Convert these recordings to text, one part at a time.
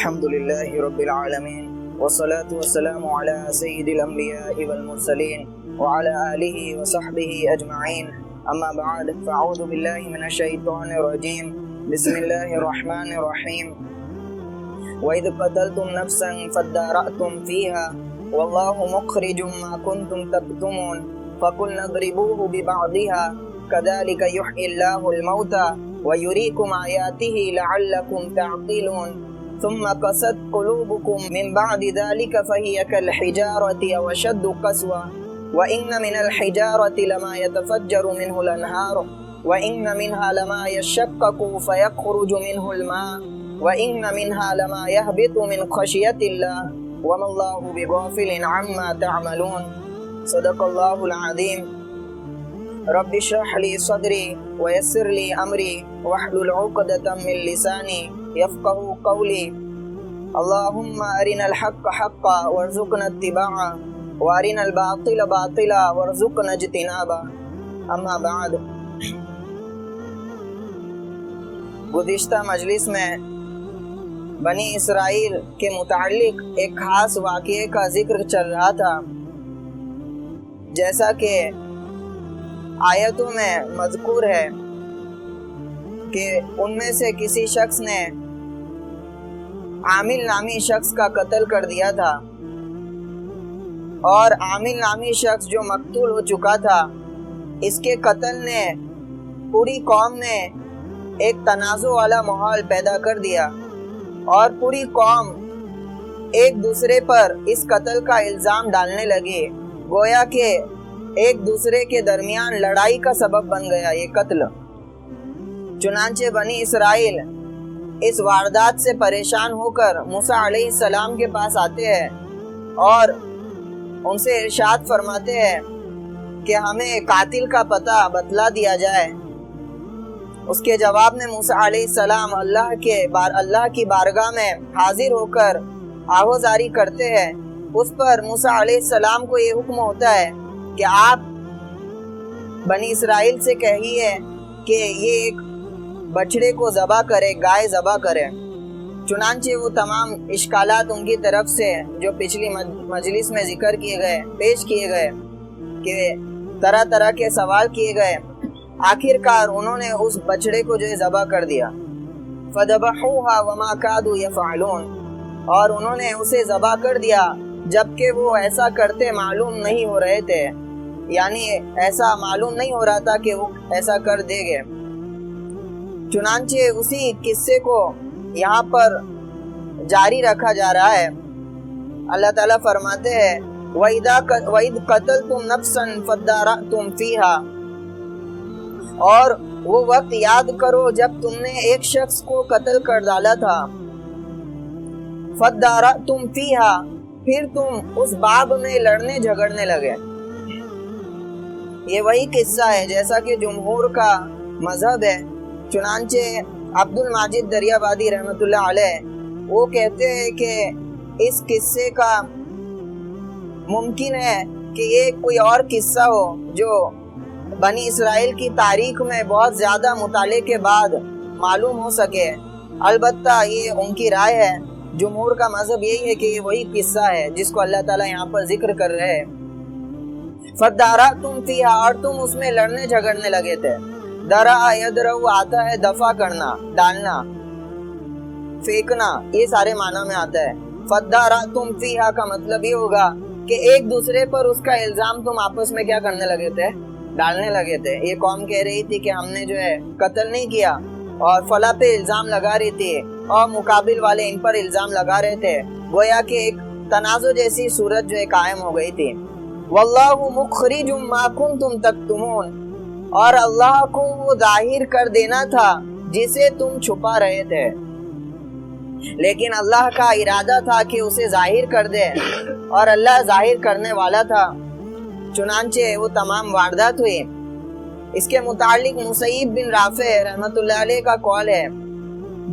الحمد لله رب العالمين والصلاة والسلام على سيد الأنبياء والمرسلين وعلى آله وصحبه أجمعين أما بعد فأعوذ بالله من الشيطان الرجيم بسم الله الرحمن الرحيم وإذ قتلتم نفسا فادارأتم فيها والله مخرج ما كنتم تكتمون فقلنا اضربوه ببعضها كذلك يحيي الله الموتى ويريكم آياته لعلكم تعقلون ثم قست قلوبكم من بعد ذلك فهي كالحجارة أو أشد قسوة وإن من الحجارة لما يتفجر منه الأنهار وإن منها لما يشقق فيخرج منه الماء وإن منها لما يهبط من خشية الله وما الله بغافل عما تعملون صدق الله العظيم رب اشرح لي صدري ويسر لي أمري واحلل عقدة من لساني يفقهوا قولي اللهم أرنا الحق حقا وارزقنا اتباعه وارنا الباطل باطلا وارزقنا اجتنابه اما بعد گزشتہ مجلس میں بنی اسرائیل کے متعلق ایک خاص واقعے کا ذکر چل رہا تھا، جیسا کہ آیتوں میں مذکور ہے کہ ان میں سے کسی شخص نے عامل نامی شخص کا قتل کر دیا تھا، اور عامل نامی شخص جو مقتول ہو چکا تھا، اس کے قتل نے پوری قوم میں ایک تنازع والا ماحول پیدا کر دیا، اور پوری قوم ایک دوسرے پر اس قتل کا الزام ڈالنے لگی، گویا کہ ایک دوسرے کے درمیان لڑائی کا سبب بن گیا یہ قتل۔ چنانچہ بنی اسرائیل اس واردات سے پریشان ہو کر موسیٰ علیہ السلام کے پاس آتے ہیں اور ان سے ارشاد فرماتے ہیں کہ ہمیں قاتل کا پتہ بتلا دیا جائے۔ اس کے جواب میں موسیٰ علیہ السلام اللہ کی بارگاہ میں حاضر ہو کر آہوازاری کرتے ہیں۔ اس پر موسیٰ علیہ السلام کو یہ حکم ہوتا ہے کہ آپ بنی اسرائیل سے کہیے کہ یہ ایک بچڑے کو ذبح کرے، گائے ذبح کرے۔ چنانچہ وہ تمام اشکالات ان کی طرف سے جو پچھلی مجلس میں ذکر کیے گئے، پیش کیے گئے، کہ طرح طرح کے سوال کیے گئے، آخر کار انہوں نے اس بچڑے کو جو ہے ذبح کر دیا۔ فَذَبَحُوهَا وَمَا كَادُوا يَفْعَلُونَ، اور انہوں نے اسے ذبح کر دیا جبکہ وہ ایسا کرتے معلوم نہیں ہو رہے تھے، یعنی ایسا معلوم نہیں ہو رہا تھا کہ وہ ایسا کر دے گے۔ چنانچہ اسی قصے کو یہاں پر جاری رکھا جا رہا ہے۔ اللہ تعالیٰ فرماتے ہیں وَإِذْ قَتَلْتُمْ نَفْسًا فَادَّارَأْتُمْ فِيهَا، اور وہ وقت یاد کرو جب تم نے ایک شخص کو قتل کر ڈالا تھا، فَادَّارَأْتُمْ فِيهَا، پھر تم اس باب میں لڑنے جھگڑنے لگے۔ یہ وہی قصہ ہے جیسا کہ جمہور کا مذہب ہے۔ چنانچہ عبد الماجد دریابادی رحمۃ اللہ علیہ وہ کہتے ہیں کہ اس قصے کا ممکن ہے کہ یہ کوئی اور قصہ ہو جو بنی اسرائیل کی تاریخ میں بہت زیادہ مطالعے کے بعد معلوم ہو سکے۔ البتہ یہ ان کی رائے ہے، جمہور کا مذہب یہی ہے کہ یہ وہی قصہ ہے جس کو اللہ تعالیٰ یہاں پر ذکر کر رہے ہیں۔ فَدَّارَأْتُمْ فِيهَا، اور تم اس میں لڑنے جھگڑنے لگے تھے۔ درا یدرو آتا ہے دفع کرنا، ڈالنا، پھینکنا، یہ سارے معنی میں آتا ہے۔ فَدَّارَأْتُمْ فِيهَا کا مطلب یہ ہوگا کہ ایک دوسرے پر اس کا الزام تم آپس میں کیا کرنے لگے تھے؟ ڈالنے لگے تھے۔ یہ قوم کہہ رہی تھی کہ ہم نے جو ہے قتل نہیں کیا، اور فلاں پہ الزام لگا رہی تھی، اور مقابل والے ان پر الزام لگا رہے تھے، گویا کہ ایک تنازع جیسی صورت جو ہے قائم ہو گئی تھی۔ وَاللَّهُ مُخْرِجٌ مَا كُنْتُمْ تَكْتُمُونَ، اور اللہ کو وہ ظاہر کر دینا تھا جسے تم چھپا رہے تھے، لیکن اللہ کا ارادہ تھا کہ اسے ظاہر کر دے، اور اللہ ظاہر کرنے والا تھا۔ چنانچہ وہ تمام واردات ہوئی۔ اس کے متعلق مسیب بن رافع رحمۃ اللہ علیہ کا قول ہے،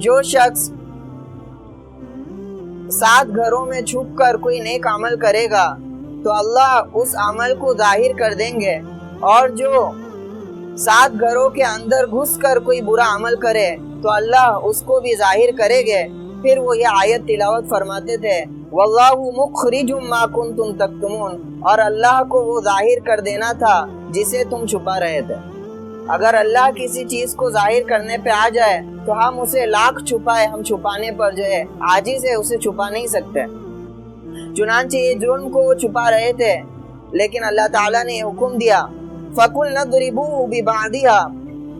جو شخص 7 گھروں میں چھپ کر کوئی نیک عمل کرے گا تو اللہ اس عمل کو ظاہر کر دیں گے، اور جو 7 گھروں کے اندر گھس کر کوئی برا عمل کرے تو اللہ اس کو بھی ظاہر کرے گے، پھر وہ یہ آیت تلاوت فرماتے تھے واللہ مخرجم ما کنتم تکتمون، اور اللہ کو وہ ظاہر کر دینا تھا جسے تم چھپا رہے تھے۔ اگر اللہ کسی چیز کو ظاہر کرنے پہ آ جائے تو ہم اسے لاکھ چھپائے، ہم چھپانے پر جو ہے عاجز ہے، اسے چھپا نہیں سکتے۔ چنانچہ یہ جرم کو وہ چھپا رہے تھے، لیکن اللہ تعالیٰ نے حکم دیا فَقُلْنَا اضْرِبُوهُ بِبَعْضِهَا،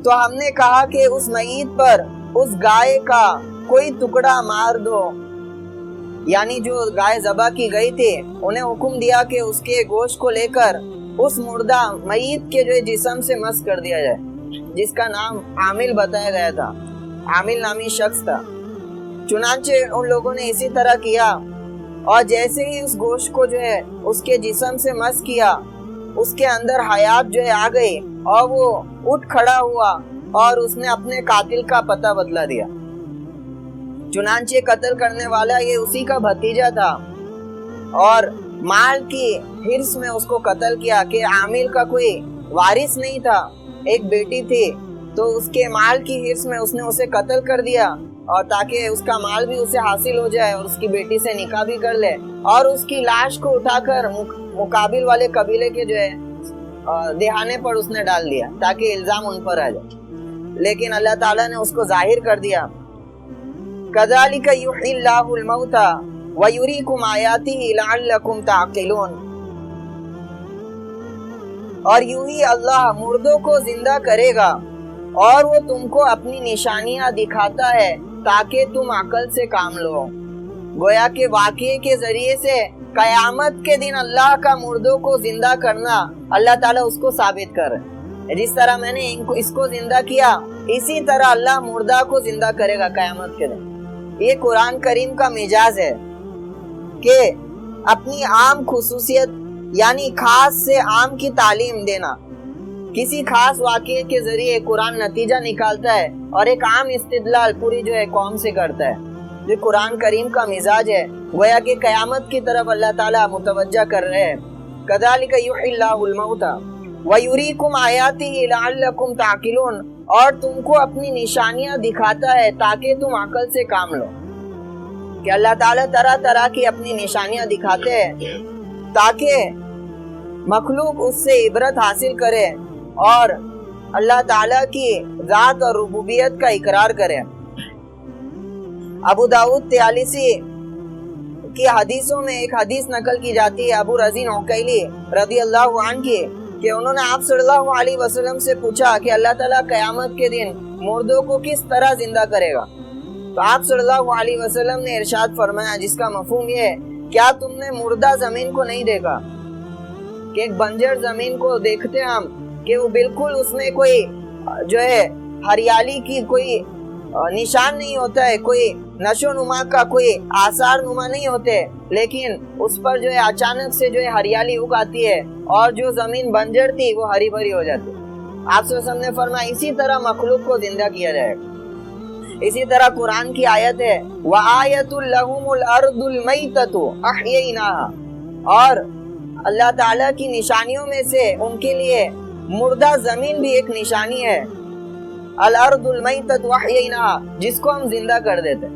تو ہم نے کہا کہ اس میت پر اس گائے کا کوئی ٹکڑا مار دو، یعنی جو گائے ذبح کی گئی تھی انہیں حکم دیا کہ اس کے گوشت کو لے کر اس مردہ میت کے جو جسم سے مس کر دیا جائے، جس کا نام عامل بتایا گیا تھا، عامل نامی شخص تھا۔ چنانچہ ان لوگوں نے اسی طرح کیا، اور جیسے ہی اس گوشت کو جو ہے اس کے جسم سے مس کیا، اس کے اندر حیات جو ہے آ گئی اور وہ اٹھ کھڑا ہوا اور اس نے اپنے قاتل کا پتہ بدلا دیا۔ چنانچہ قتل کرنے والا یہ اسی کا بھتیجا تھا، اور مال کی حرص میں اس کو قتل کیا کہ عامل کا کوئی وارث نہیں تھا، ایک بیٹی تھی، تو اس کے مال کی حرص میں اس نے اسے قتل کر دیا، اور تاکہ اس کا مال بھی اسے حاصل ہو جائے اور اس کی بیٹی سے نکاح بھی کر لے، اور اس کی لاش کو اٹھا کر مقابل والے قبیلے کے جو ہے دہانے پر اس نے ڈال دیا تاکہ الزام ان پر آ جائے۔ لیکن اللہ تعالیٰ نے اس کو ظاہر کر دیا كَذَلِكَ يُحْيِي اللَّهُ الْمَوْتَى وَيُرِيكُمْ آيَاتِهِ لَعَلَّكُمْ تَعْقِلُونَ، اور یوں ہی اللہ مردوں کو زندہ کرے گا اور وہ تم کو اپنی نشانیاں دکھاتا ہے تاکہ تم عقل سے کام لو۔ گویا کہ واقعے کے ذریعے سے قیامت کے دن اللہ کا مردوں کو زندہ کرنا اللہ تعالیٰ اس کو ثابت کر رہے۔ جس طرح میں نے اس کو زندہ کیا، اسی طرح اللہ مردہ کو زندہ کرے گا قیامت کے دن۔ یہ قرآن کریم کا مزاج ہے کہ اپنی عام خصوصیت یعنی خاص سے عام کی تعلیم دینا۔ کسی خاص واقعے کے ذریعے قرآن نتیجہ نکالتا ہے اور ایک عام استدلال پوری جو ہے قوم سے کرتا ہے۔ یہ قرآن کریم کا مزاج ہے، گویا کہ قیامت کی طرف اللہ تعالیٰ متوجہ کر رہے ہیں۔ كَذَلِكَ يُحْيِي اللَّهُ الْمَوْتَى وَيُرِيكُمْ آيَاتِهِ لَعَلَّكُمْ تَعْقِلُونَ، اور تم کو اپنی نشانیاں دکھاتا ہے تاکہ تم عقل سے کام لو۔ کہ اللہ تعالیٰ طرح طرح کی اپنی نشانیاں دکھاتے ہیں تاکہ مخلوق اس سے عبرت حاصل کرے اور اللہ تعالیٰ کی ذات اور ربوبیت کا اقرار کرے۔ ابو داؤد طیالسی کی حدیثوں میں ایک حدیث نقل کی جاتی ہے ابو رزین عقیلی رضی اللہ عنہ کی، کہ انہوں نے آپ صلی اللہ علیہ وسلم سے پوچھا کہ اللہ تعالیٰ قیامت کے دن مردوں کو کس طرح زندہ کرے گا؟ تو آپ صلی اللہ علیہ وسلم نے ارشاد فرمایا، جس کا مفہوم یہ ہے، کیا تم نے مردہ زمین کو نہیں دیکھا؟ کہ ایک بنجر زمین کو دیکھتے ہم کہ وہ بالکل اس میں کوئی جو ہے ہریالی کی کوئی نشان نہیں ہوتا ہے، کوئی نشو نما کا کوئی آثار نما نہیں ہوتے، لیکن اس پر جو ہے اچانک سے جو ہے ہریالی اگ آتی ہے اور جو زمین بنجر تھی وہ ہری بھری ہو جاتی ہے۔ آپ صلی اللہ علیہ وسلم نے فرمایا اسی طرح مخلوق کو زندہ کیا جائے گا۔ اسی طرح قرآن کی آیت ہے وَآيَةٌ لَهُمُ الْأَرْضُ الْمَيْتَةُ أَحْيَيْنَاهَا، اور اللہ تعالیٰ کی نشانیوں میں سے ان کے لیے مردہ زمین بھی ایک نشانی ہے، الارض المیتۃ وحییناها، جس کو ہم زندہ کر دیتے۔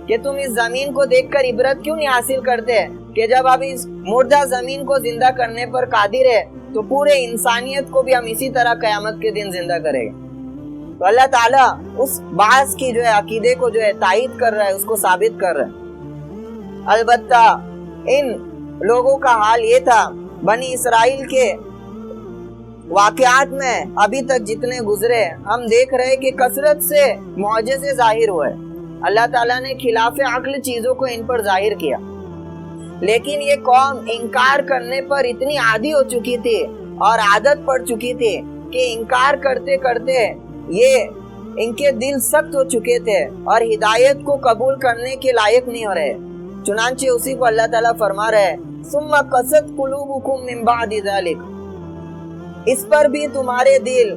کہ تم اس زمین کو دیکھ کر عبرت کیوں نہیں حاصل کرتے کہ جب آپ اس مردہ زمین کو زندہ کرنے پر قادر ہے تو پورے انسانیت کو بھی ہم اسی طرح قیامت کے دن زندہ کریں گے۔ تو اللہ تعالیٰ اس بعث کی جو ہے عقیدے کو جو ہے تائید کر رہا ہے، اس کو ثابت کر رہا ہے۔ البتہ ان لوگوں کا حال یہ تھا، بنی اسرائیل کے واقعات میں ابھی تک جتنے گزرے ہم دیکھ رہے کہ کثرت سے معجزے ظاہر ہوئے، اللہ تعالیٰ نے خلاف عقل چیزوں کو ان پر ظاہر کیا، لیکن یہ قوم انکار کرنے پر اتنی عادی ہو چکی تھی اور عادت پڑ چکی تھی کہ انکار کرتے کرتے یہ ان کے دل سخت ہو چکے تھے اور ہدایت کو قبول کرنے کے لائق نہیں ہو رہے۔ چنانچہ اسی کو اللہ تعالیٰ فرما رہے ثم قست قلوبکم من بعد ذلک، اس پر بھی تمہارے دل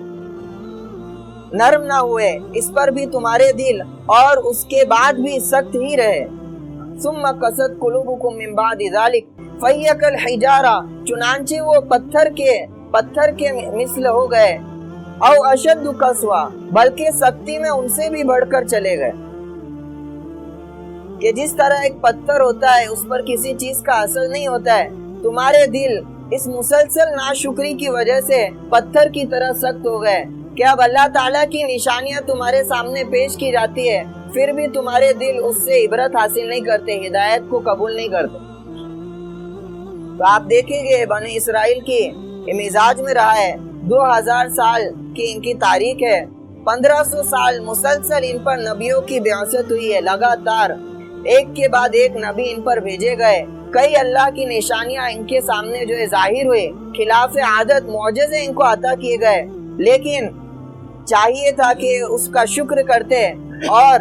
نرم نہ ہوئے، اس پر بھی تمہارے دل اور اس کے بعد بھی سخت ہی رہے۔ ثم قست قلوبکم من بعد ذلک فہی کالحجارہ، چنانچہ وہ پتھر کے مثل ہو گئے، او اشد قسوہ، بلکہ سختی میں ان سے بھی بڑھ کر چلے گئے۔ کہ جس طرح ایک پتھر ہوتا ہے اس پر کسی چیز کا اثر نہیں ہوتا ہے، تمہارے دل اس مسلسل ناشکری کی وجہ سے پتھر کی طرح سخت ہو گئے کہ اب اللہ تعالیٰ کی نشانیاں تمہارے سامنے پیش کی جاتی ہے، پھر بھی تمہارے دل اس سے عبرت حاصل نہیں کرتے، ہدایت کو قبول نہیں کرتے۔ تو آپ دیکھیں گے بنی اسرائیل کی مزاج میں رہا ہے، 2000 سال کی ان کی تاریخ ہے، 1500 سال مسلسل ان پر نبیوں کی بعثت ہوئی ہے، لگاتار ایک کے بعد ایک نبی ان پر بھیجے گئے، کئی اللہ کی نشانیاں ان کے سامنے جو ہے ظاہر ہوئے، خلاف عادت معجزے ان کو عطا کیے گئے، لیکن چاہیے تھا کہ اس کا شکر کرتے اور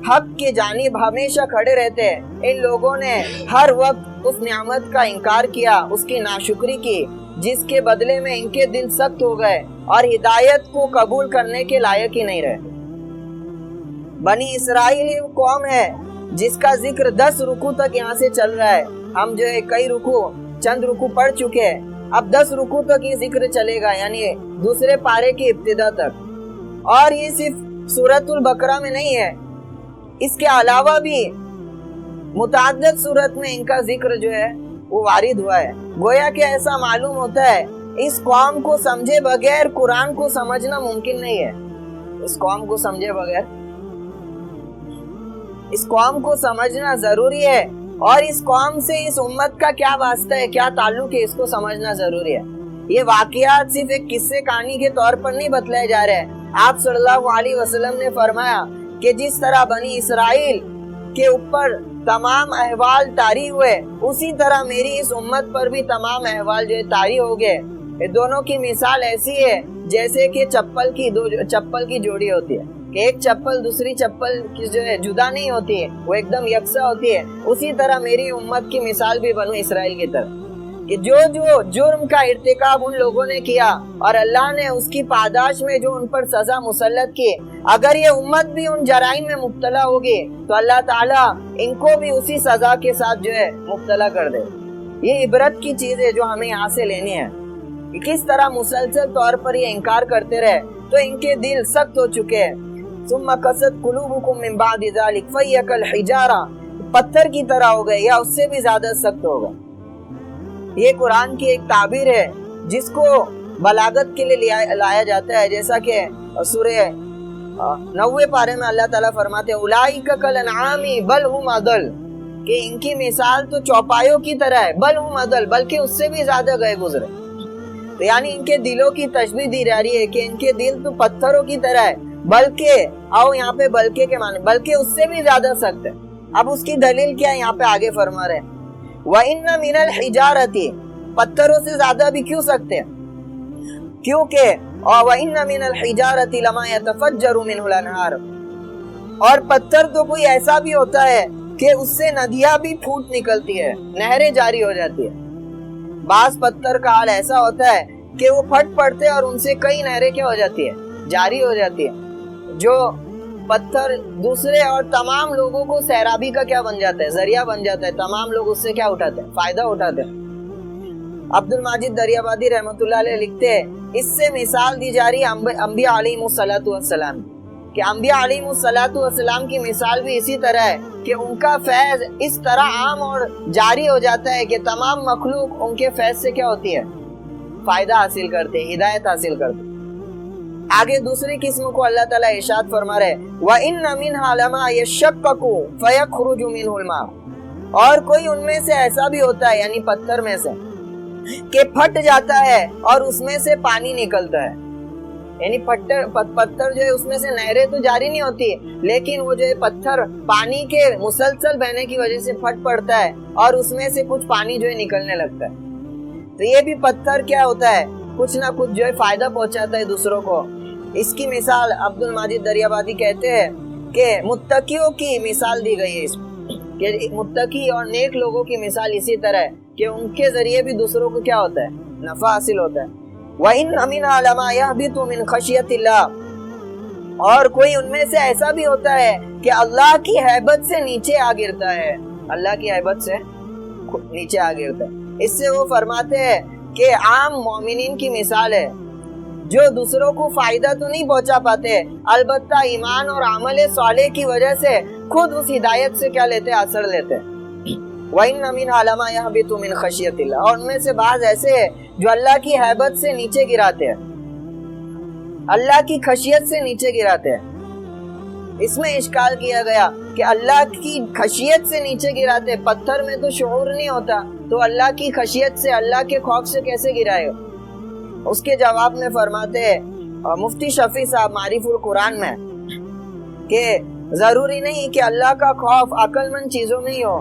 حق کی جانب ہمیشہ کھڑے رہتے۔ ان لوگوں نے ہر وقت اس نعمت کا انکار کیا، اس کی ناشکری کی، جس کے بدلے میں ان کے دل سخت ہو گئے اور ہدایت کو قبول کرنے کے لائق ہی نہیں رہے۔ بنی اسرائیل قوم ہے جس کا ذکر 10 رکوع تک یہاں سے چل رہا ہے، ہم جو ہے چند رکوع پڑھ چکے ہیں، اب 10 رکوع تک یہ ذکر چلے گا، یعنی دوسرے پارے کی ابتدا تک، اور یہ صرف سورۃ البقرہ میں نہیں ہے، اس کے علاوہ بھی متعدد سورت میں ان کا ذکر جو ہے وہ وارد ہوا ہے۔ گویا کہ ایسا معلوم ہوتا ہے اس قوم کو سمجھے بغیر قرآن کو سمجھنا ممکن نہیں ہے، اس قوم کو سمجھے بغیر اس قوم کو سمجھنا ضروری ہے، اور اس قوم سے اس امت کا کیا واسطہ ہے، کیا تعلق ہے، اس کو سمجھنا ضروری ہے۔ یہ واقعات صرف ایک قصے کہانی کے طور پر نہیں بتلائے جا رہے ہیں۔ آپ صلی اللہ علیہ وسلم نے فرمایا کہ جس طرح بنی اسرائیل کے اوپر تمام احوال طاری ہوئے، اسی طرح میری اس امت پر بھی تمام احوال جو ہے طاری ہو گئے۔ یہ دونوں کی مثال ایسی ہے جیسے کہ چپل کی جوڑی ہوتی ہے، کہ ایک چپل دوسری چپل کی جو ہے جدا نہیں ہوتی ہے، وہ ایک دم یکساں ہوتی ہے۔ اسی طرح میری امت کی مثال بھی بنو اسرائیل کی طرح، کہ جو جرم کا ارتکاب ان لوگوں نے کیا اور اللہ نے اس کی پاداش میں جو ان پر سزا مسلط کی، اگر یہ امت بھی ان جرائم میں مبتلا ہوگی تو اللہ تعالیٰ ان کو بھی اسی سزا کے ساتھ جو ہے مبتلا کر دے۔ یہ عبرت کی چیز ہے جو ہمیں یہاں سے لینی ہے، کہ کس طرح مسلسل طور پر یہ انکار کرتے رہے تو ان کے دل سخت ہو چکے ہیں۔ ثم قست قلوبکم من بعد ذلک فہی کالحجارہ، پتھر کی طرح ہو گئے یا اس سے بھی زیادہ سخت ہو گئے۔ یہ قرآن کی ایک تعبیر ہے جس کو بلاغت کے لیے لایا جاتا ہے، جیسا کہ سورہ 90 پارے میں اللہ تعالیٰ فرماتے ہیں اولئک کالانعام بل ہم اضل، کہ ان کی مثال تو چوپایوں کی طرح ہے، بل ہم اضل، بلکہ اس سے بھی زیادہ گئے گزرے۔ تو یعنی ان کے دلوں کی تشبیہ دی جا رہی ہے کہ ان کے دل تو پتھروں کی طرح ہے، بلکہ یہاں پہ بلکہ کے معنی بلکہ اس سے بھی زیادہ سخت ہے۔ اب اس کی دلیل کیا ہے، یہاں پہ آگے فرما رہے ہیں وَإِنَّ مِنَ الْحِجَارَةِ، پتھروں سے زیادہ بھی کیوں سکتے ہیں، کیونکہ وَإِنَّ مِنَ الْحِجَارَةِ لَمَا يَتَفَجَّرُ مِنْهُ الْأَنْهَارُ، اور پتھر تو کوئی ایسا بھی ہوتا ہے کہ اس سے ندیاں بھی پھوٹ نکلتی ہے، نہریں جاری ہو جاتی ہے۔ بعض پتھر کا حال ایسا ہوتا ہے کہ وہ پھٹ پڑتے ہیں اور ان سے کئی نہریں کیا ہو جاتی ہے، جاری ہو جاتی ہے۔ جو پتھر دوسرے اور تمام لوگوں کو سیرابی کا کیا بن جاتا ہے، ذریعہ بن جاتا ہے، تمام لوگ اس سے کیا اٹھاتے ہیں، فائدہ اٹھاتے ہیں۔ عبد الماجد دریابادی رحمۃ اللہ علیہ لکھتے ہیں اس سے مثال دی جا رہی انبیاء علیہ السلام، کہ انبیاء علیہ السلام کی مثال بھی اسی طرح ہے کہ ان کا فیض اس طرح عام اور جاری ہو جاتا ہے کہ تمام مخلوق ان کے فیض سے کیا ہوتی ہے، فائدہ حاصل کرتے، ہدایت حاصل کرتے۔ آگے دوسری قسم کو اللہ تعالیٰ ارشاد فرما رہے وَإِنَّ مِنْهَا لَمَا يَشَّقَّقُ فَيَخْرُجُ مِنْهُ الْمَاءُ، اور کوئی ان میں سے ایسا بھی ہوتا ہے، یعنی پتھر میں سے، کہ پھٹ جاتا ہے اور اس میں سے پانی نکلتا ہے، یعنی پتھر جو ہے اس میں سے نہریں تو جاری نہیں ہوتی، لیکن وہ جو ہے پتھر پانی کے مسلسل بہنے کی وجہ سے پھٹ پڑتا ہے اور اس میں سے کچھ پانی جو ہے نکلنے لگتا ہے۔ تو یہ بھی پتھر کیا ہوتا ہے، کچھ نہ کچھ جو ہے فائدہ پہنچاتا ہے دوسروں کو۔ اس کی مثال عبد الماجد دریابادی کہتے ہیں کہ متقیوں کی مثال دی گئی ہے اس میں، کہ متقی اور نیک لوگوں کی مثال اسی طرح ہے کہ ان کے ذریعے بھی دوسروں کو کیا ہوتا ہے، نفع حاصل ہوتا ہے۔ وَإِنَّ مِنْهَا لَمَا يَهْبِطُ مِنْ خَشْيَةِ اللَّهِ، اور کوئی ان میں سے ایسا بھی ہوتا ہے کہ اللہ کی ہیبت سے نیچے آ گرتا ہے، اللہ کی ہیبت سے نیچے آ گرتا ہے۔ اس سے وہ فرماتے ہیں کہ عام مومنین کی مثال ہے جو دوسروں کو فائدہ تو نہیں پہنچا پاتے، البتہ ایمان اور عمل صالح کی وجہ سے خود اس ہدایت سے کیا لیتے, اثر لیتے. وَإِنَّ مِنْهَا لَمَا يَهْبِطُ مِنْ خَشْيَةِ اللَّهِ, اور ان میں سے بعض ایسے ہیں جو اللہ کی ہیبت سے نیچے گراتے ہیں, اللہ کی خشیت سے نیچے گراتے ہیں. اس میں اشکال کیا گیا کہ اللہ کی خشیت سے نیچے گراتے, پتھر میں تو شعور نہیں ہوتا, تو اللہ کی خشیت سے, اللہ کے خوف سے کیسے گرائے؟ اس کے جواب میں فرماتے ہیں مفتی شفیع صاحب معارف القرآن میں کہ ضروری نہیں کہ اللہ کا خوف عقل مند چیزوں میں ہی ہو.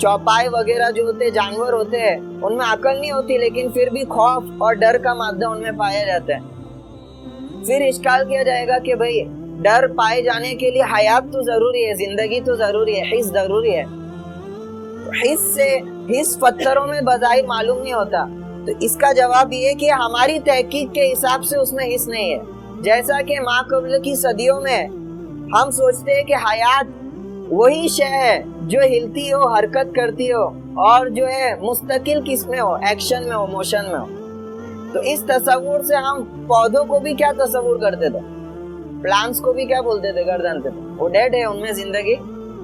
چوپائے وغیرہ جو ہوتے, جانور ہوتے ہیں, ان میں عقل نہیں ہوتی, لیکن پھر بھی خوف اور ڈر کا مادہ ان میں پایا جاتا ہے. پھر اشکال کیا جائے گا کہ بھئی ڈر پائے جانے کے لیے حیات تو ضروری ہے, زندگی تو ضروری ہے, حس ضروری ہے. حس پتھروں میں بظاہر معلوم نہیں ہوتا. تو اس کا جواب یہ ہے کہ ہماری تحقیق کے حساب سے اس میں حس نہیں ہے. جیسا کہ ماں قبل کی صدیوں میں ہم سوچتے ہیں کہ حیات وہی شے ہے جو ہلتی ہو, حرکت کرتی ہو, اور جو ہے مستقل کس میں ہو, ایکشن میں ہو, موشن میں ہو. تو اس تصور سے ہم پودوں کو بھی کیا تصور کرتے تھے, پلانٹس کو بھی کیا بولتے تھے, گردانتے تھے. وہ ڈیڈ ہے, ان میں زندگی,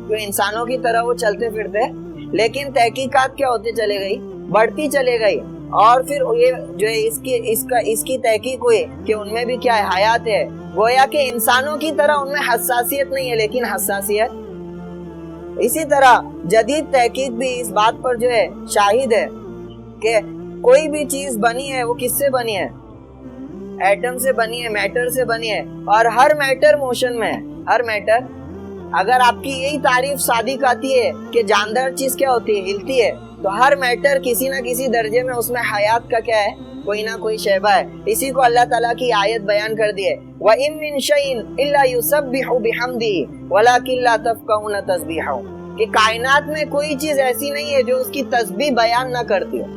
جو انسانوں کی طرح وہ چلتے پھرتے. لیکن تحقیقات کیا ہوتے چلے گئی, بڑھتی چلے گئی, اور پھر یہ جو ہے اس کی تحقیق ہوئی کہ ان میں بھی کیا ہے, حیات ہے. گویا کہ انسانوں کی طرح ان میں حساسیت نہیں ہے, لیکن حساسیت. اسی طرح جدید تحقیق بھی اس بات پر جو ہے شاہد ہے کہ کوئی بھی چیز بنی ہے وہ کس سے بنی ہے, ایٹم سے بنی ہے, میٹر سے بنی ہے, اور ہر میٹر موشن میں ہے. ہر میٹر, اگر آپ کی یہی تعریف صادق آتی ہے کہ جاندار چیز کیا ہوتی ہے, ہلتی ہے, تو ہر میٹر کسی نہ کسی درجے میں اس میں حیات کا کیا ہے, کوئی نہ کوئی شیبہ ہے. اسی کو اللہ تعالیٰ کی آیت بیان کر دی ہے وَإِن مِّن شَيْءٍ إِلَّا يُسَبِّحُ بِحَمْدِهِ وَلَكِن لَّا تَفْقَهُونَ تَسْبِيحَهُ, کہ کائنات میں کوئی چیز ایسی نہیں ہے جو اس کی تسبیح بیان نہ کرتی ہو.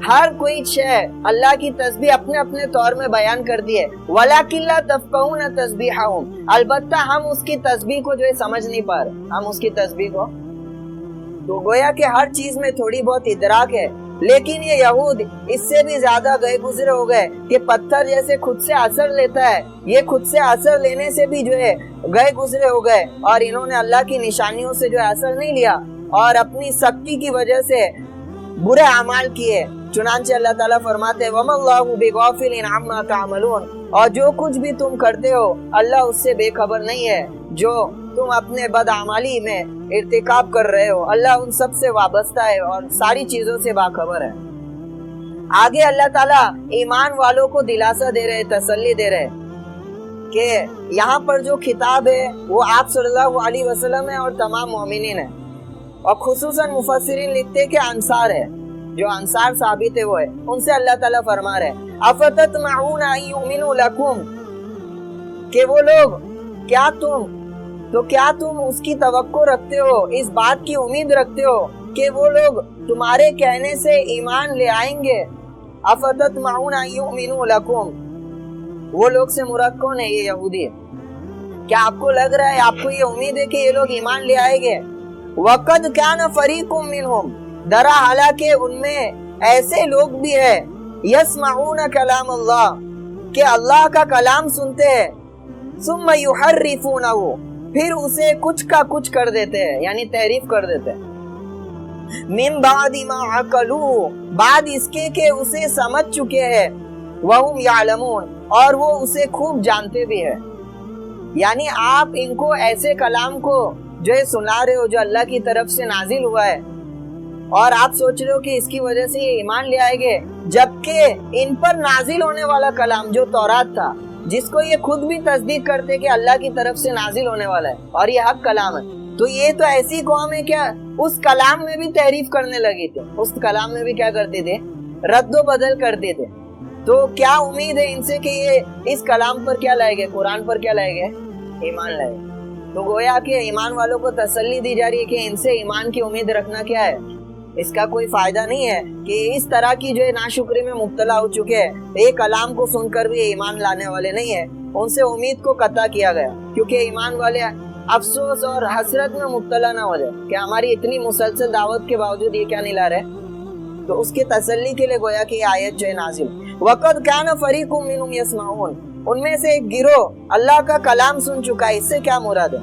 ہر کوئی شے اللہ کی تسبیح اپنے اپنے طور میں بیان کرتی ہے. وَلَكِن لَّا تَفْقَهُونَ تَسْبِيحَهُمْ, البتہ ہم اس کی تسبیح کو جو ہے سمجھ نہیں پا رہے, ہم اس کی تسبیح کو. تو گویا کہ ہر چیز میں تھوڑی بہت ادراک ہے. لیکن یہ یہود اس سے بھی زیادہ گئے گزرے ہو گئے کہ پتھر جیسے خود سے اثر لیتا ہے, یہ خود سے اثر لینے سے بھی جو ہے گئے گزرے ہو گئے, اور انہوں نے اللہ کی نشانیوں سے جو ہے اثر نہیں لیا, اور اپنی سختی کی وجہ سے برے اعمال کیے. چنانچہ اللہ تعالیٰ فرماتے ہیں وَمَا اللَّهُ بِغَافِلٍ عَمَّا تَعْمَلُونَ, اور جو کچھ بھی تم کرتے ہو اللہ اس سے بے خبر نہیں ہے جو تم اپنے بدعمالی میں ارتکاب کر رہے ہو. اللہ ان سب سے وابستہ ہے اور ساری چیزوں سے باخبر ہے. آگے اللہ تعالیٰ ایمان والوں کو دلاسا دے رہے, تسلی دے رہے کہ یہاں پر جو خطاب ہے وہ آپ صلی اللہ علیہ وسلم ہے اور تمام مومنین ہے, اور خصوصاً مفسرین لکھتے کہ انصار ہے, جو انصار ثابت ہے وہ ہے. ان سے اللہ تعالیٰ فرما رہے افتطمعون ان یؤمنوا لکم, کہ وہ لوگ کیا تم اس کی توقع رکھتے ہو, اس بات کی امید رکھتے ہو کہ وہ لوگ تمہارے کہنے سے ایمان لے آئیں گے. افتطمعون ان یؤمنوا لکم, وہ لوگ سے مراد کون ہے؟ یہ یہودی. کیا آپ کو لگ رہا ہے, آپ کو یہ امید ہے کہ یہ لوگ ایمان لے آئیں گے؟ وَقَدْ كَانَ فَرِيقٌ مِّنْهُمْ, درا حالانکہ ان میں ایسے لوگ بھی ہیں یسمعون کلام اللہ, کہ اللہ کا کلام سنتے ہیں, ثم یحرفونہ, پھر اسے کچھ کا کچھ کر دیتے ہیں, یعنی تحریف کر دیتے ہیں. من بعد ما عقلوا, بعد اس کے کہ اسے سمجھ چکے ہیں, وہم یعلمون, اور وہ اسے خوب جانتے بھی ہیں. یعنی آپ ان کو ایسے کلام کو جو ہے سنا رہے ہو جو اللہ کی طرف سے نازل ہوا ہے, اور آپ سوچ رہے ہو کہ اس کی وجہ سے یہ ایمان لے آئے گے, جبکہ ان پر نازل ہونے والا کلام جو تورات تھا, جس کو یہ خود بھی تصدیق کرتے کہ اللہ کی طرف سے نازل ہونے والا ہے اور یہ حق کلام ہے, تو یہ تو ایسی قوم ہے کیا اس کلام میں بھی تحریف کرنے لگی تھی, اس کلام میں بھی کیا کرتے تھے, رد و بدل کرتے تھے. تو کیا امید ہے ان سے کہ یہ اس کلام پر کیا لائے گے, قرآن پر کیا لائے گے, ایمان لائے گے. تو گویا کہ ایمان والوں کو تسلی دی جا رہی ہے کہ ان سے ایمان کی امید رکھنا کیا ہے, اس کا کوئی فائدہ نہیں ہے کہ اس طرح کی جو ہے ناشکری میں مبتلا ہو چکے ہیں, ایک کلام کو سن کر بھی ایمان لانے والے نہیں ہیں. ان سے امید کو قطع کیا گیا, کیونکہ ایمان والے افسوس اور حسرت میں مبتلا نہ ہو جائے کہ ہماری اتنی مسلسل دعوت کے باوجود یہ کیا نہیں لا رہے. تو اس کی تسلی کے لیے گویا کہ یہ آیت جو ہے نازل. وَقَدْ كَانَ فَرِيقٌ مِّنْهُمْ يَسْمَعُونَ, ان میں سے ایک گروہ اللہ کا کلام سن چکا ہے. اس سے کیا مراد ہے؟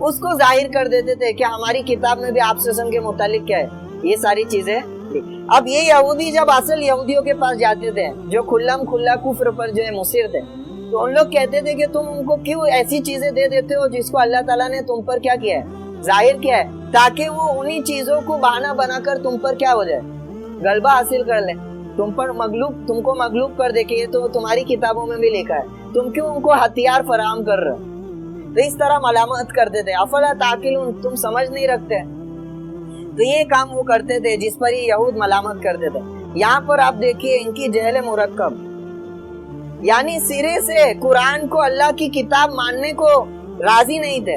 اس کو ظاہر کر دیتے تھے کہ ہماری کتاب میں بھی آپ سے کے متعلق کیا ہے، یہ ساری چیزیں. اب یہ یہودی جب اصل یہودیوں کے پاس جاتے تھے جو کھلم کھلا کفر پر جو ہے مصر تھے، تو ان لوگ کہتے تھے کہ تم ان کو کیوں ایسی چیزیں دے دیتے ہو جس کو اللہ تعالیٰ نے تم پر کیا کیا ہے، ظاہر کیا ہے، تاکہ وہ انہی چیزوں کو بہانہ بنا کر تم پر کیا ہو جائے، غلبہ حاصل کر لیں، تم کو مغلوب کر دے کہ یہ تو تمہاری کتابوں میں بھی لکھا ہے، تم کیوں ان کو ہتھیار فراہم کر رہے ہو. تو اس طرح ملامت کرتے تھے. افلا تعقلون، تم سمجھ نہیں رکھتے. تو یہ کام وہ کرتے تھے جس پر یہ یہود ملامت کرتے تھے. یہاں پر آپ دیکھیے ان کی جہل مرکب، یعنی سرے سے قرآن کو اللہ کی کتاب ماننے کو راضی نہیں تھے.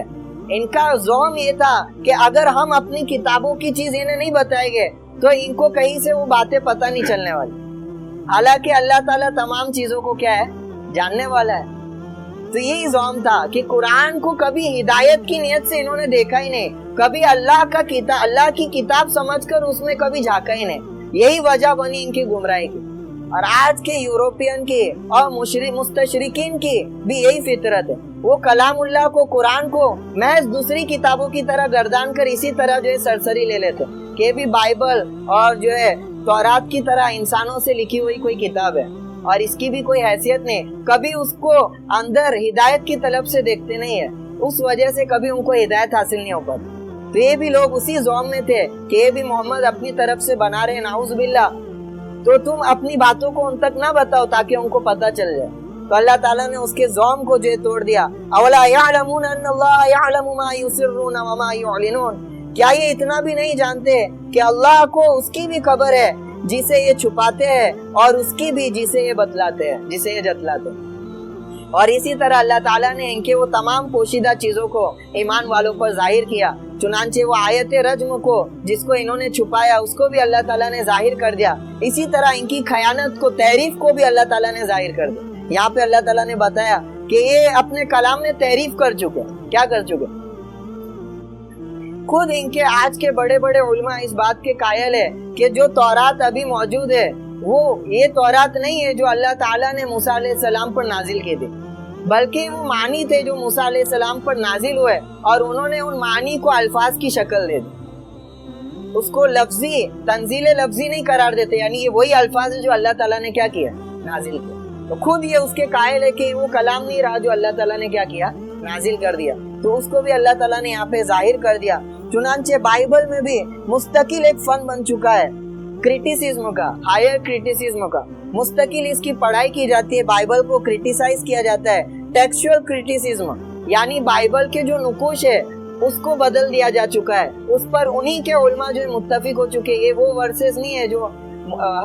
ان کا زوم یہ تھا کہ اگر ہم اپنی کتابوں کی چیز انہیں نہیں بتائیں گے تو ان کو کہیں سے وہ باتیں پتہ نہیں چلنے والی، حالانکہ اللہ تعالیٰ تمام چیزوں کو کیا ہے، جاننے والا ہے. تو یہی زوم تھا کہ قرآن کو کبھی ہدایت کی نیت سے انہوں نے دیکھا ہی نہیں، کبھی اللہ کی کتاب سمجھ کر اس میں کبھی جھانکا ہی نہیں. یہی وجہ بنی ان کی گمراہی کی. اور آج کے یوروپین کی اور مستشرقین کی بھی یہی فطرت ہے. وہ کلام اللہ کو، قرآن کو محض دوسری کتابوں کی طرح گردان کر اسی طرح جو ہے سرسری لے لیتے کہ بھی بائبل اور جو ہے تورات کی طرح انسانوں سے لکھی ہوئی کوئی کتاب ہے اور اس کی بھی کوئی حیثیت نہیں. کبھی اس کو اندر ہدایت کی طلب سے دیکھتے نہیں ہے، اس وجہ سے کبھی ان کو ہدایت حاصل نہیں ہو پاتی. تو یہ بھی لوگ اسی زوم میں تھے کہ یہ بھی محمد اپنی طرف سے بنا رہے، نعوذ باللہ، تو تم اپنی باتوں کو ان تک نہ بتاؤ تاکہ ان کو پتہ چل جائے. تو اللہ تعالیٰ نے اس کے زوم کو جو توڑ دیا. اولا یعلمون ان اللہ یعلم ما یسرون وما یعلنون، کیا یہ اتنا بھی نہیں جانتے کہ اللہ کو اس کی بھی خبر ہے جسے یہ چھپاتے ہیں اور اس کی بھی جسے یہ بتلاتے ہیں، جسے یہ جتلاتے ہیں. اور اسی طرح اللہ تعالیٰ نے ان کے وہ تمام پوشیدہ چیزوں کو ایمان والوں پر ظاہر کیا. چنانچہ وہ آیت رجم کو جس کو انہوں نے چھپایا اس کو بھی اللہ تعالیٰ نے ظاہر کر دیا. اسی طرح ان کی خیانت کو، تحریف کو بھی اللہ تعالیٰ نے ظاہر کر دیا. یہاں پہ اللہ تعالیٰ نے بتایا کہ یہ اپنے کلام میں تحریف کر چکے. کیا کر چکے؟ خود ان کے آج کے بڑے بڑے علماء اس بات کے قائل ہے کہ جو تورات ابھی موجود ہے وہ یہ تورات نہیں ہے جو اللہ تعالیٰ نے موسیٰ علیہ السلام پر نازل کی تھی، بلکہ وہ معنی تھے جو موسیٰ علیہ السلام پر نازل ہوئے اور انہوں نے ان معنی کو الفاظ کی شکل دے دی. اس کو لفظی تنزیل لفظی نہیں قرار دیتے، یعنی یہ وہی الفاظ ہے جو اللہ تعالیٰ نے کیا کیا، نازل کیا. تو خود یہ اس کے قائل ہے کہ وہ کلام نہیں رہا جو اللہ تعالیٰ نے کیا کیا، نازل کر دیا. تو اس کو بھی اللہ تعالیٰ نے یہاں پہ ظاہر کر دیا. چنانچہ بائبل میں بھی مستقل ایک فن بن چکا ہے کریٹیسزم کا، ہائر کریٹیسزم کا. مستقل اس کی پڑھائی کی جاتی ہے، بائبل کو کریٹیسائز کیا جاتا ہے. ٹیکسچوئل کریٹیسزم، یعنی بائبل کے جو نقوش ہے اس کو بدل دیا جا چکا ہے. اس پر انہی کے علماء جو ہے متفق ہو چکے. یہ وہ ورسز نہیں ہے جو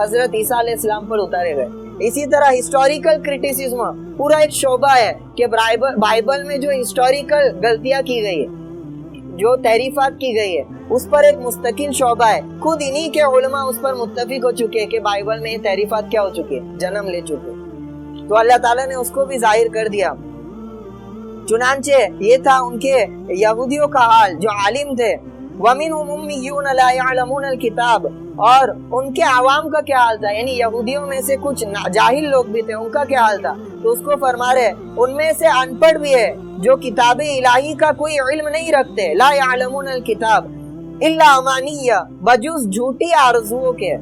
حضرت عیسیٰ علیہ السلام پر اتارے گئے. اسی طرح ہسٹوریکل کریٹیسزم پورا ایک شعبہ ہے کہ بائبل میں جو ہسٹوریکل غلطیاں کی گئی ہے، جو تحریفات کی گئی ہے، اس پر ایک مستقل شعبہ ہے. خود انہی کے علماء اس پر متفق ہو چکے ہیں کہ بائبل میں یہ تحریفات کیا ہو چکی ہے، جنم لے چکے. تو اللہ تعالیٰ نے اس کو بھی ظاہر کر دیا. چنانچہ یہ تھا ان کے یہودیوں کا حال جو عالم تھے. وَمِنْهُمْ أُمِّيُّونَ لَا يَعْلَمُونَ الْكِتَابَ، اور ان کے عوام کا کیا حال تھا، یعنی یہودیوں میں سے کچھ جاہل لوگ بھی تھے، ان کا کیا حال تھا. تو اس کو فرما رہے ان میں سے ان پڑھ بھی ہے جو کتاب الہی کا کوئی علم نہیں رکھتے. لا يعلمون الکتاب الا امانیہ، بجز جھوٹی آرزوؤں کے.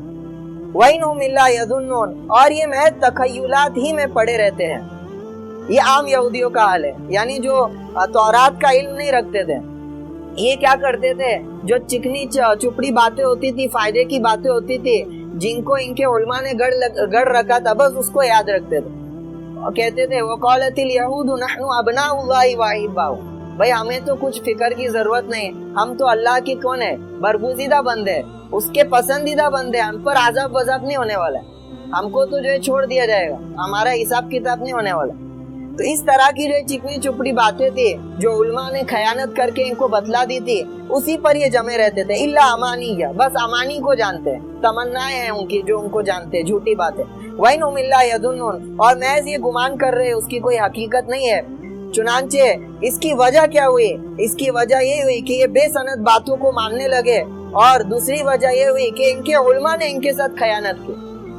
وَإِنْهُمْ إِلَّا يَظُنُّونَ، اور یہ محض تخیلات ہی میں پڑے رہتے ہیں. یہ عام یہودیوں کا حال ہے، یعنی جو تورات کا علم نہیں رکھتے تھے. یہ کیا کرتے تھے، جو چکنی چپڑی باتیں ہوتی تھی، فائدے کی باتیں ہوتی تھی، جن کو ان کے علماء نے گڑھ رکھا تھا، بس اس کو یاد رکھتے تھے اور کہتے تھے وَقَالَتِ الْيَهُودُ نَحْنُ أَبْنَاءُ اللَّهِ وَأَحِبَّاؤُهُ، بھائی ہمیں تو کچھ فکر کی ضرورت نہیں، ہم تو اللہ کی کون ہے، برگزیدہ بندے، اس کے پسندیدہ بندے، ہم پر عذاب وذاب نہیں ہونے والا، ہم کو تو جو ہے چھوڑ دیا جائے گا، ہمارا حساب کتاب نہیں ہونے والا. تو اس طرح کی جو چکنی چپڑی باتیں تھی جو علماء نے خیانت کر کے ان کو بتلا دی تھی، اسی پر یہ جمے رہتے تھے. الا امانیہ، بس امانی کو جانتے ہیں، تمنائیں ہیں ان کی جو ان کو جانتے ہیں، جھوٹی باتیں. وَإِنْهُمْ إِلَّا يَظُنُّونَ، اور محض یہ گمان کر رہے، اس کی کوئی حقیقت نہیں ہے. چنانچہ اس کی وجہ کیا ہوئی، اس کی وجہ یہ ہوئی کہ یہ بے سند باتوں کو ماننے لگے، اور دوسری وجہ یہ ہوئی کہ ان کے علماء نے ان کے ساتھ خیانت کی.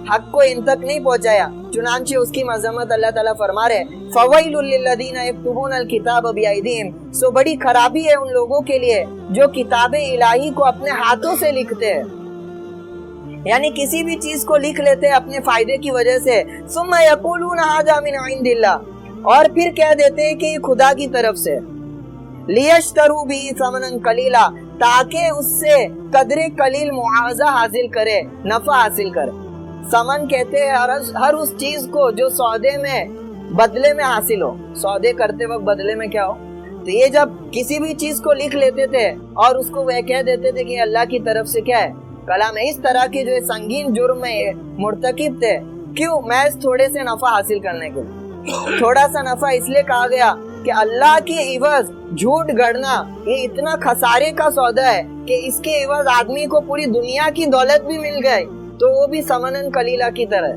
حق کو ان تک نہیں پہنچایا. چنانچہ اس کی مذمت اللہ تعالیٰ فرما رہے فَوَيْلٌ لِّلَّذِينَ يَكْتُبُونَ الْكِتَابَ بِأَيْدِيهِمْ. سو بڑی خرابی ہے ان لوگوں کے لیے جو کتاب الہی کو اپنے ہاتھوں سے لکھتے ہیں, یعنی کسی بھی چیز کو لکھ لیتے ہیں اپنے فائدے کی وجہ سے. ثُمَّ يَقُولُونَ هَذَا مِنْ عِنْدِ اللَّهِ, اور پھر کہہ دیتے ہیں کہ یہ خدا کی طرف سے. لِيَشْتَرُوا بِهِ ثَمَنًا قَلِيلًا, تاکہ اس سے قدر قلیل معاوضہ حاصل کرے, نفع حاصل کرے. سمن کہتے ہیں ہر اس چیز کو جو سودے میں بدلے میں حاصل ہو. سودے کرتے وقت بدلے میں کیا ہو, تو یہ جب کسی بھی چیز کو لکھ لیتے تھے اور اس کو وہ کہہ دیتے تھے کہ اللہ کی طرف سے کیا ہے, کلام ہے. اس طرح کے جو سنگین جرم میں مرتکب تھے. کیوں؟ محض تھوڑے سے نفع حاصل کرنے کے لیے. تھوڑا سا نفع اس لیے کہا گیا کہ اللہ کے عوض جھوٹ گڑنا یہ اتنا خسارے کا سودا ہے کہ اس کے عوض آدمی کو پوری دنیا کی دولت بھی مل گئی تو وہ بھی سمنن کلیلہ کی طرح ہے.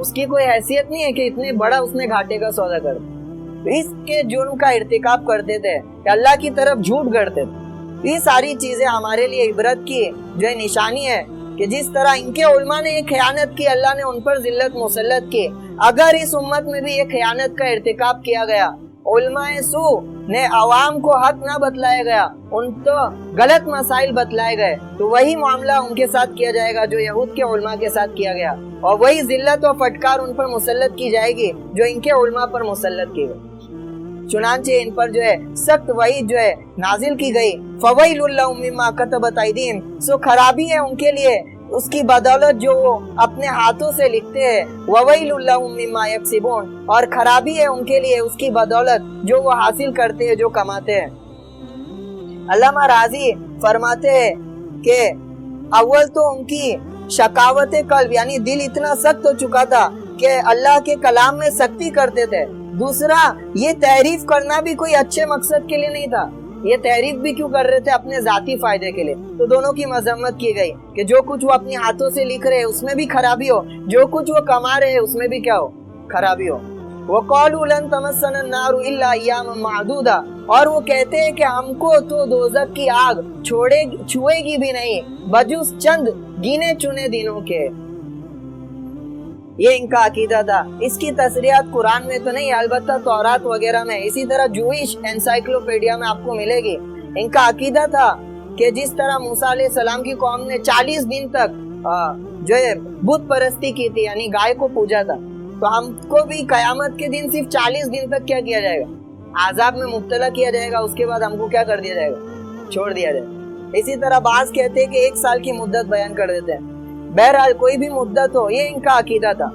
اس کی کوئی حیثیت نہیں ہے کہ اتنے بڑا اس نے گھاٹے کا سودا کر دیا. اس کے جرم کا ارتکاب کرتے تھے کہ اللہ کی طرف جھوٹ گڑتے تھے. یہ ساری چیزیں ہمارے لیے عبرت کی جو نشانی ہے کہ جس طرح ان کے علماء نے یہ خیانت کی, اللہ نے ان پر ذلت مسلط کی. اگر اس امت میں بھی یہ خیانت کا ارتکاب کیا گیا, علماء سو نے عوام کو حق نہ بتلایا گیا, ان تو غلط مسائل بتلائے گئے, تو وہی معاملہ ان کے ساتھ کیا جائے گا جو یہود کے علماء کے ساتھ کیا گیا, اور وہی ذلت و پھٹکار ان پر مسلط کی جائے گی جو ان کے علماء پر مسلط کی گئی. چنانچہ ان پر جو ہے سخت وعید جو ہے نازل کی گئی. فَوَيْلٌ لَّهُم مِّمَّا كَتَبَتْ أَيْدِيهِمْ, سو خرابی ہے ان کے لیے اس کی بدولت جو وہ اپنے ہاتھوں سے لکھتے ہیں. وَوَيْلٌ لَّهُم مِّمَّا يَكْسِبُونَ, اور خرابی ہے ان کے لیے اس کی بدولت جو وہ حاصل کرتے ہیں, جو کماتے ہیں. علامہ راضی فرماتے ہیں کہ اول تو ان کی شکاوت قلب یعنی دل اتنا سخت ہو چکا تھا کہ اللہ کے کلام میں سختی کرتے تھے. دوسرا, یہ تعریف کرنا بھی کوئی اچھے مقصد کے لیے نہیں تھا. یہ تعریف بھی کیوں کر رہے تھے؟ اپنے ذاتی فائدے کے لیے. تو دونوں کی مذمت کی گئی کہ جو کچھ وہ اپنے ہاتھوں سے لکھ رہے اس میں بھی خرابی ہو, جو کچھ وہ کما رہے اس میں بھی کیا ہو, خرابی ہو. وَقَالُوا لَن تَمَسَّنَا النَّارُ إِلَّا أَيَّامًا مَّعْدُودَةً, اور وہ کہتے ہیں کہ ہم کو تو دوزخ کی آگ چھوئے گی بھی نہیں بجز چند گینے چنے دنوں کے. یہ ان کا عقیدہ تھا. اس کی تصریحات قرآن میں تو نہیں, البتہ تورات وغیرہ میں, اسی طرح جوئش انسائکلوپیڈیا میں آپ کو ملے گی. ان کا عقیدہ تھا کہ جس طرح موسیٰ علیہ السلام کی قوم نے 40 دن تک جو ہے بت پرستی کی تھی, یعنی گائے کو پوجا تھا, تو ہم کو بھی قیامت کے دن صرف 40 دن تک کیا کیا جائے گا, عذاب میں مبتلا کیا جائے گا. اس کے بعد ہم کو کیا کر دیا جائے گا, چھوڑ دیا جائے گا. اسی طرح بعض کہتے ہیں کہ 1 سال کی مدت بیان کر دیتے ہیں. بہرحال کوئی بھی مدت ہو, یہ ان کا عقیدہ تھا.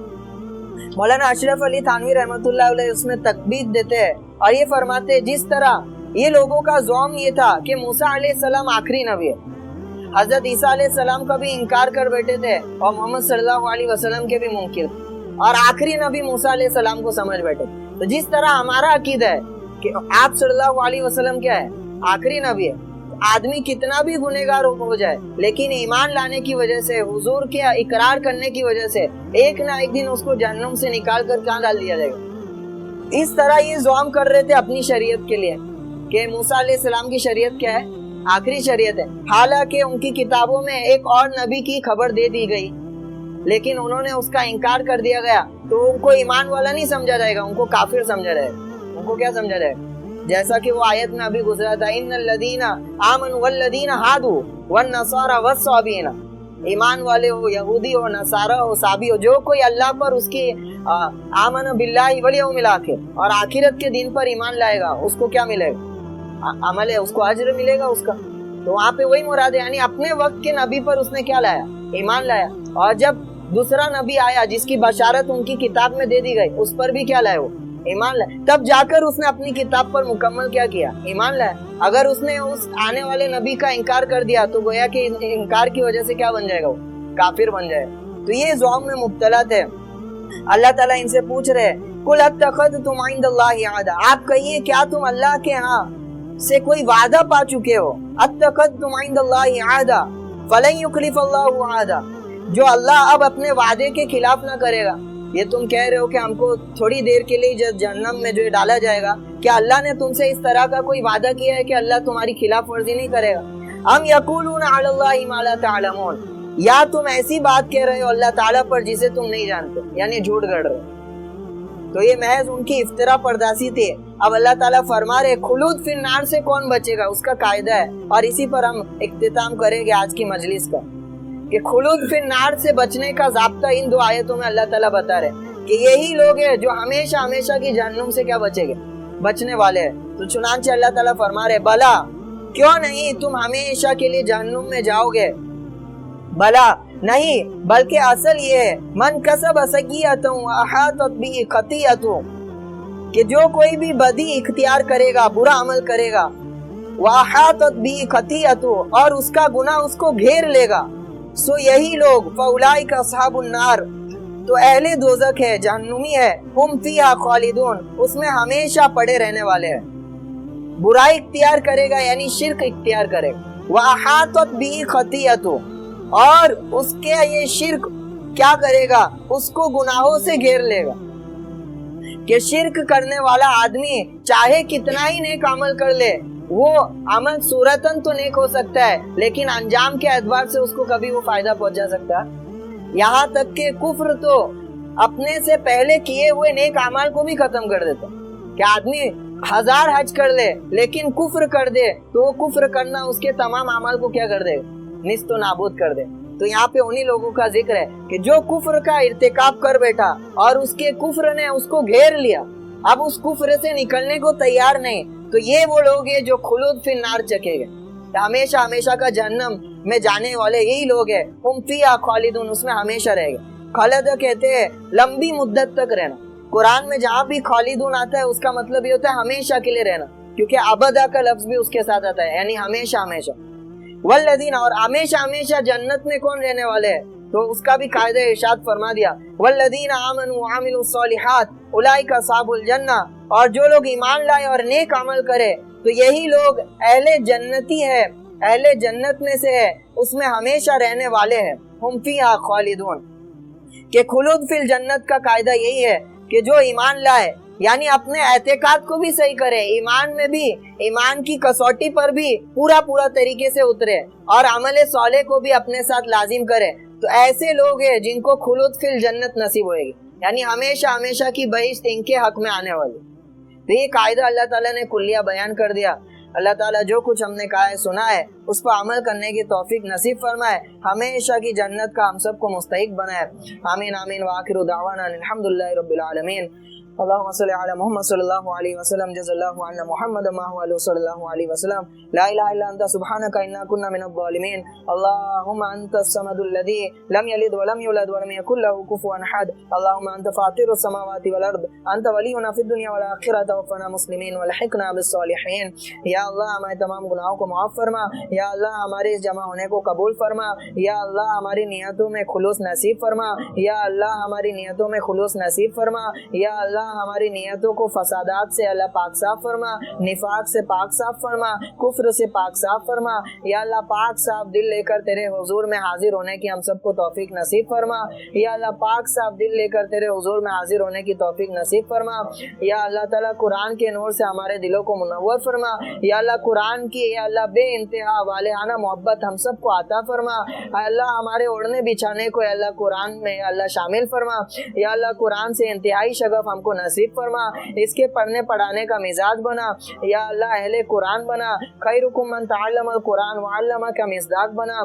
مولانا اشرف علی تھانوی رحمۃ اللہ علیہ اس میں تقبیح دیتے ہیں اور یہ فرماتے ہیں جس طرح یہ لوگوں کا زعم یہ تھا کہ موسیٰ علیہ السلام آخری نبی ہے, حضرت عیسیٰ علیہ السلام کا بھی انکار کر بیٹھے تھے اور محمد صلی اللہ علیہ وسلم کے بھی منکر, اور آخری نبی موسیٰ علیہ السلام کو سمجھ بیٹھے. تو جس طرح ہمارا عقیدہ ہے کہ آپ صلی اللہ علیہ وسلم کیا ہے, آخری نبی ہے, آدمی کتنا بھی گنہگار ہو جائے لیکن ایمان لانے کی وجہ سے, حضور کے اقرار کرنے کی وجہ سے ایک نہ ایک دن اس کو جہنم سے نکال کر کہاں ڈال دیا جائے گا. اس طرح یہ زعم کر رہے تھے اپنی شریعت کے لیے کہ موسیٰ علیہ السلام کی شریعت کیا ہے, آخری شریعت ہے. حالانکہ ان کی کتابوں میں ایک اور نبی کی خبر دے دی گئی لیکن انہوں نے اس کا انکار کر دیا گیا, تو ان کو ایمان والا نہیں سمجھا جائے گا, ان کو کافر سمجھا جائے گا. ان کو کیا سمجھا جائے گا؟ جیسا کہ وہ آیت میں ابھی گزرا تھا, ان الذین آمنوا والذین ہادوا والنصارى والصابئین, ایمان والے ہو, یہودی ہو, نصارہ ہو, صابی ہو, جو کوئی اللہ پر اس کی آمن باللہ والیوم الاخر اور آخرت کے دن پر ایمان لائے گا, اس کو کیا ملے گا, عمل ہے, اس کو اجر ملے گا اس کا. تو وہاں پہ وہی مراد ہے, یعنی اپنے وقت کے نبی پر اس نے کیا لایا, ایمان لایا. اور جب دوسرا نبی آیا جس کی بشارت ان کی کتاب میں دے دی گئی, اس پر بھی کیا لائے, وہ ایمان لائے. تب جا کر اس نے اپنی کتاب پر مکمل کیا کیا, ایمان لائے. اگر اس نے اس آنے والے نبی کا انکار کر دیا تو گویا کہ انکار کی وجہ سے کیا بن جائے گا, وہ کافر بن جائے. تو یہ زعم میں مبتلا تھے. اللہ تعالیٰ ان سے پوچھ رہے, قل اتخذتم عند اللہ عہدا, آپ کہیے کیا تم اللہ کے ہاں سے کوئی وعدہ پا چکے ہو. اتخذتم عند اللہ عہدا فلن یخلف اللہ عہدا, جو اللہ اب اپنے وعدے کے خلاف نہ کرے گا. یہ تم کہہ رہے ہو کہ ہم کو تھوڑی دیر کے لیے جہنم میں جو ڈالا جائے گا, کیا اللہ نے تم سے اس طرح کا کوئی وعدہ کیا ہے کہ اللہ تمہاری خلاف ورزی نہیں کرے گا. ام یقولون علی اللہ ما لا تعلمون, یا تم ایسی بات کہہ رہے ہو اللہ تعالیٰ پر جسے تم نہیں جانتے، یعنی جھوٹ گڑھ رہے ہو۔ تو یہ محض ان کی افترا پردازی تھی۔ اب اللہ تعالیٰ فرما رہے خلود فی النار سے کون بچے گا، اس کا قاعدہ ہے، اور اسی پر ہم اختتام کریں گے آج کی مجلس کا، کہ خلود فی النار سے بچنے کا ضابطہ ان دو آیتوں میں اللہ تعالیٰ بتا رہے کہ یہی لوگ ہیں جو ہمیشہ ہمیشہ کی جہنم سے کیا بچیں گے، بچنے والے ہیں۔ تو چنانچہ اللہ تعالیٰ فرما رہے بلا کیوں نہیں تم ہمیشہ کے لیے جہنم میں جاؤ گے، بلا نہیں، بلکہ اصل یہ ہے من کسب سیئۃ واحاطت بہ خطیئۃ، کہ جو کوئی بھی بدی اختیار کرے گا، برا عمل کرے گا، واحاطت بہ خطیئۃ، اور اس کا گناہ اس کو گھیر لے گا، سو یہی لوگ فاولئک اصحاب النار، تو اہل دوزخ ہے، جہنمی ہے، ہم فیہا خالدون، اس میں ہمیشہ پڑے رہنے والے ہیں۔ برائی اختیار کرے گا یعنی شرک اختیار کرے گا، واحاطت بہ خطیئۃ، اور اس کے یہ شرک کیا کرے گا، اس کو گناہوں سے گھیر لے گا۔ کہ شرک کرنے والا آدمی چاہے کتنا ہی نیک عمل کر لے، وہ عمل صورتاً تو نیک ہو سکتا ہے لیکن انجام کے اعتبار سے اس کو کبھی وہ فائدہ پہنچا سکتا ہے۔ یہاں تک کہ کفر تو اپنے سے پہلے کیے ہوئے نیک اعمال کو بھی ختم کر دیتا، کہ آدمی 1000 حج کر لے لیکن کفر کر دے تو وہ کفر کرنا اس کے تمام اعمال کو کیا کر دے، نیست و نابود کر دے۔ تو یہاں پہ انہی لوگوں کا ذکر ہے کہ جو کفر کا ارتکاب کر بیٹھا اور اس کے کفر نے اس کو گھیر لیا، اب اس کفر سے نکلنے کو تیار نہیں، تو یہ وہ لوگ ہیں جو خلود فی النار چکے گئے، ہمیشہ ہمیشہ کا جہنم میں جانے والے یہی لوگ ہیں، ہم فیہا خالدون، اس میں ہمیشہ رہے گا۔ خالد کہتے ہیں لمبی مدت تک رہنا، قرآن میں جہاں بھی خالدون آتا ہے اس کا مطلب یہ ہوتا ہے ہمیشہ کے لیے رہنا، کیونکہ ابدا کا لفظ بھی اس کے ساتھ آتا ہے، یعنی ہمیشہ ہمیشہ۔ والذین، اور ہمیشہ ہمیشہ جنت میں کون رہنے والے ہیں، تو اس کا بھی قاعدہ ارشاد فرما دیا والذین آمنوا وعملوا الصالحات اولئک اصحاب الجنہ، اور جو لوگ ایمان لائے اور نیک عمل کرے تو یہی لوگ اہل جنتی ہے، اہل جنت میں سے ہے، اس میں ہمیشہ رہنے والے ہیں، ہم فیہا خالدون۔ کہ خلود فی الجنت کا قاعدہ یہی ہے کہ جو ایمان لائے یعنی اپنے اعتقاد کو بھی صحیح کرے، ایمان میں بھی، ایمان کی کسوٹی پر بھی پورا طریقے سے اترے، اور عمل صالح کو بھی اپنے ساتھ لازم کرے، تو ایسے لوگ ہیں جن کو خلود فی الجنت نصیب ہوئے گی، یعنی ہمیشہ ہمیشہ کی بہشت ان کے حق میں آنے والی۔ تو یہ قاعدہ اللہ تعالیٰ نے کلیہ بیان کر دیا۔ اللہ تعالیٰ جو کچھ ہم نے کہا ہے سنا ہے اس پر عمل کرنے کی توفیق نصیب فرمائے، ہمیشہ کی جنت کا ہم سب کو مستحق بنائے۔ آمین آمین، وآخر دعوانا الحمدللہ رب العالمین۔ اللهم صل على محمد صلی اللہ علیہ وسلم، جزا اللہ عنا محمد ما هو علیہ صلی اللہ علیہ وسلم، لا الہ الا انت سبحانک انا كنا من الظالمین، اللهم انت الصمد الذي لم يلد ولم يولد ولم يكن له كفوا احد، اللهم انت فاطر السماوات والارض، انت ولينا في الدنيا والآخرة، توفنا مسلمین والحقنا بالصالحین۔ یا اللہ ہمارے تمام گناہوں کو معاف فرما، یا اللہ ہمارے اس جمع ہونے کو قبول فرما، یا اللہ ہماری نیتوں میں خلوص نصیب فرما، یا اللہ ہماری نیتوں میں خلوص نصیب فرما، یا اللہ ہماری نیتوں کو فسادات سے اللہ پاک صاف فرما، نفاق سے پاک صاف فرما، کفر سے پاک صاف فرما، یا اللہ پاک صاف دل لے کر تیرے حضور میں حاضر ہونے کی ہم سب کو توفیق نصیب فرما، یا اللہ پاک صاف دل لے کر تیرے حضور میں حاضر ہونے کی توفیق نصیب فرما، یا اللہ تعالیٰ قرآن کے نور سے ہمارے دلوں کو منور فرما، یا اللہ قرآن کی یا اللہ بے انتہا والہانہ محبت ہم سب کو عطا فرما، یا اللہ ہمارے اوڑھنے بچھانے کو یا اللہ قرآن میں یا اللہ شامل فرما، یا اللہ قرآن سے انتہائی شغف ہم کو نصیب فرما، اس کے پڑھنے پڑھانے کا مزاج بنا، یا اللہ اہل قرآن بنا، خیرکم من تعلم القرآن وعلمہ کا مصداق بنا،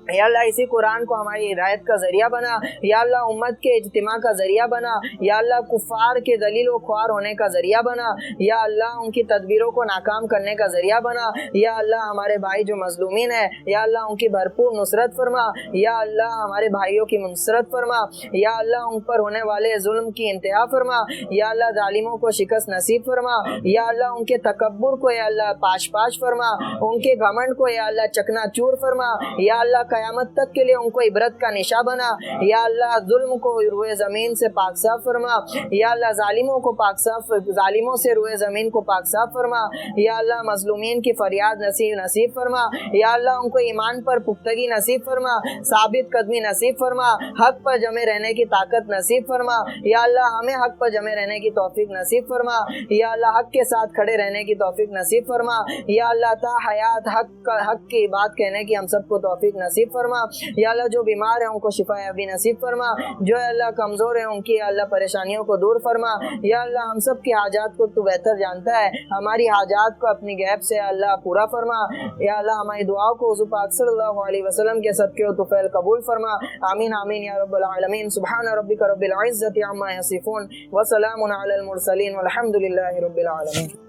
یا اللہ اسی قرآن کو ہماری ہدایت کا ذریعہ بنا، یا اللہ امت کے اجتماع کا ذریعہ بنا، یا اللہ کفار کے ذلیل و خوار ہونے کا ذریعہ بنا، یا اللہ ان کی تدبیروں کو ناکام کرنے کا ذریعہ بنا، یا اللہ ہمارے بھائی جو مظلومین ہیں یا اللہ ان کی بھرپور نصرت فرما، یا اللہ ہمارے بھائیوں کی نصرت فرما، یا اللہ ان پر ہونے والے ظلم کی انتہا فرما، یا اللہ ظالموں کو شکست نصیب فرما، یا اللہ ان کے تکبر کو یا اللہ پاش پاش فرما، ان کے گھمنڈ کو یا اللہ چکنا چور فرما، یا اللہ قیامت تک کے لیے ان کو عبرت کا نشاں بنا، یا اللہ ظلم کو روئے زمین سے پاک صاف فرما، یا اللہ ظالموں کو پاک صاف، ظالموں سے روئے زمین کو پاک صاف فرما، یا اللہ مظلومین کی فریاد نصیب فرما، یا اللہ ان کو ایمان پر پختگی نصیب فرما، ثابت قدمی نصیب فرما، حق پر جمع رہنے کی طاقت نصیب فرما، یا اللہ ہمیں حق پر جمع رہنے کی توفیق نصیب فرما، یا اللہ حق کے ساتھ کھڑے رہنے کی توفیق نصیب فرما، یا اللہ تا حیات حق کی بات کہنے کی ہم سب کو توفیق نصیب نصیب فرما. یا اللہ جو بیمار ہیں ان کو شفا یابی نصیب فرما. جو اللہ کمزور ہیں ان کی اللہ پریشانیوں کو دور فرما. یا اللہ ہم سب کی حاجات کو تو بہتر جانتا ہے, ہماری حاجات کو اپنی غیب سے اللہ پورا فرما. یا اللہ ہماری دعاؤں کو حضور پاک صلی اللہ علیہ وسلم کے صدقے و طفیل قبول فرما. آمین آمین یا رب العالمین. سبحان ربک رب العزت عما یصفون وسلام علی المرسلین والحمد للہ رب العالمین.